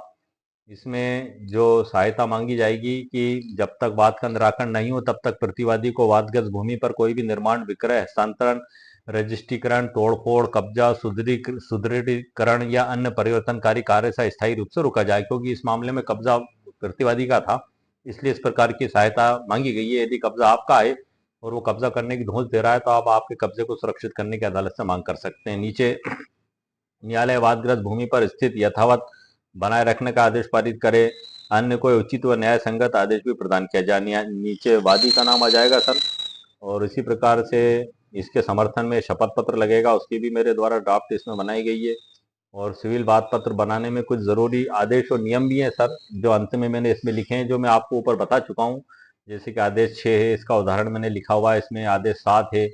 इसमें जो सहायता मांगी जाएगी कि जब तक वाद का निराकरण नहीं हो तब तक प्रतिवादी को वादग्रस्त भूमि पर कोई भी निर्माण, विक्रय, हस्तांतरण, रजिस्ट्रीकरण, तोड़फोड़, कब्जा, सुदृढ़ीकरण या अन्य परिवर्तनकारी कार्य से स्थायी रूप से रोका जाए। क्योंकि इस मामले में कब्जा प्रतिवादी का था, इसलिए इस प्रकार की सहायता मांगी गई है। यदि कब्जा आपका है और वो कब्जा करने की धौंस दे रहा है तो आप आपके कब्जे को सुरक्षित करने की अदालत से मांग कर सकते हैं। नीचे न्यायालय वादग्रस्त भूमि पर स्थित यथावत बनाए रखने का आदेश पारित करे, अन्य कोई उचित व न्याय संगत आदेश भी प्रदान किया जाए। नीचे वादी का नाम आ जाएगा सर, और इसी प्रकार से इसके समर्थन में शपथ पत्र लगेगा, उसकी भी मेरे द्वारा ड्राफ्ट इसमें बनाई गई है। और सिविल वाद पत्र बनाने में कुछ जरूरी आदेश और नियम भी हैं सर, जो अंत में मैंने इसमें लिखे हैं, जो मैं आपको ऊपर बता चुका हूँ। जैसे कि आदेश 6 है, इसका उदाहरण मैंने लिखा हुआ है इसमें। आदेश 7 है,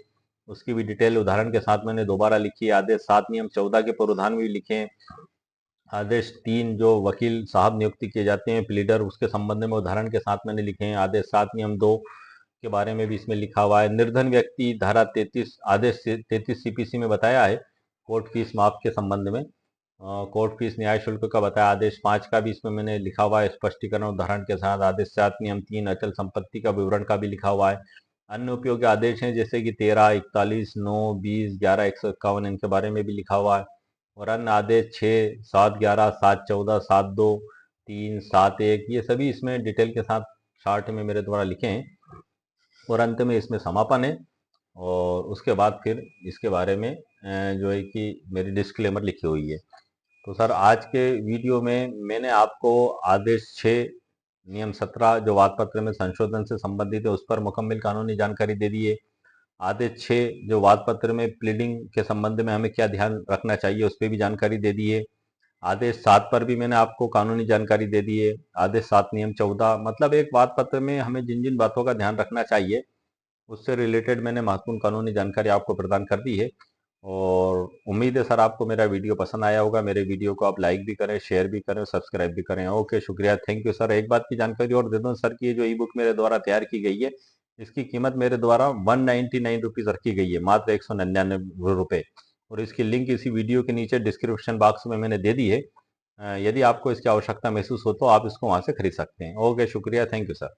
उसकी भी डिटेल उदाहरण के साथ मैंने दोबारा लिखी है। आदेश 7 नियम 14 के प्रावधान भी लिखे हैं। आदेश 3 जो वकील साहब नियुक्ति किए जाते हैं प्लीडर, उसके संबंध में उदाहरण के साथ मैंने लिखे हैं। आदेश 7 नियम 2 के बारे में भी इसमें लिखा हुआ है। निर्धन व्यक्ति धारा 33 आदेश 33 सीपीसी में बताया है कोर्ट फीस माफ के संबंध में। कोर्ट फीस न्याय शुल्क का बताया। आदेश 5 का भी इसमें मैंने लिखा हुआ है स्पष्टीकरण उदाहरण के साथ। आदेश 7 नियम 3 अचल संपत्ति का विवरण का भी लिखा हुआ है। अन्य उपयोगी आदेश हैं जैसे कि 13, 41, 9, 20, 11, 151, इनके बारे में भी लिखा हुआ है। और अन्य आदेश 6, 7, 11, 7, 14, 7, 2, 3, 7, 1, ये सभी इसमें डिटेल के साथ चार्ट में मेरे द्वारा लिखे हैं। और अंत में इसमें समापन है, और उसके बाद फिर इसके बारे में जो है कि मेरी डिस्क्लेमर लिखी हुई है। तो सर आज के वीडियो में मैंने आपको आदेश 6 नियम 17 जो वाद पत्र में संशोधन से संबंधित है उस पर मुकम्मल कानूनी जानकारी दे दी है। आदेश 6 जो वाद पत्र में प्लीडिंग के संबंध में हमें क्या ध्यान रखना चाहिए उस पर भी जानकारी दे दी है। आदेश 7 पर भी मैंने आपको कानूनी जानकारी दे दी है। आदेश 7 नियम 14, मतलब एक वाद पत्र में हमें जिन जिन बातों का ध्यान रखना चाहिए उससे रिलेटेड मैंने महत्वपूर्ण कानूनी जानकारी आपको प्रदान कर दी है। और उम्मीद है सर आपको मेरा वीडियो पसंद आया होगा। मेरे वीडियो को आप लाइक भी करें, शेयर भी करें, सब्सक्राइब भी करें। ओके, शुक्रिया, थैंक यू सर। एक बात की जानकारी और दे दूं सर कि ये जो ई बुक मेरे द्वारा तैयार की गई है इसकी कीमत मेरे द्वारा 199 रुपीज रखी गई है, मात्र 199 रुपये। और इसकी लिंक इसी वीडियो के नीचे डिस्क्रिप्शन बॉक्स में मैंने दे दी है। यदि आपको इसकी आवश्यकता महसूस हो तो आप इसको वहां से खरीद सकते हैं। ओके, शुक्रिया, थैंक यू सर।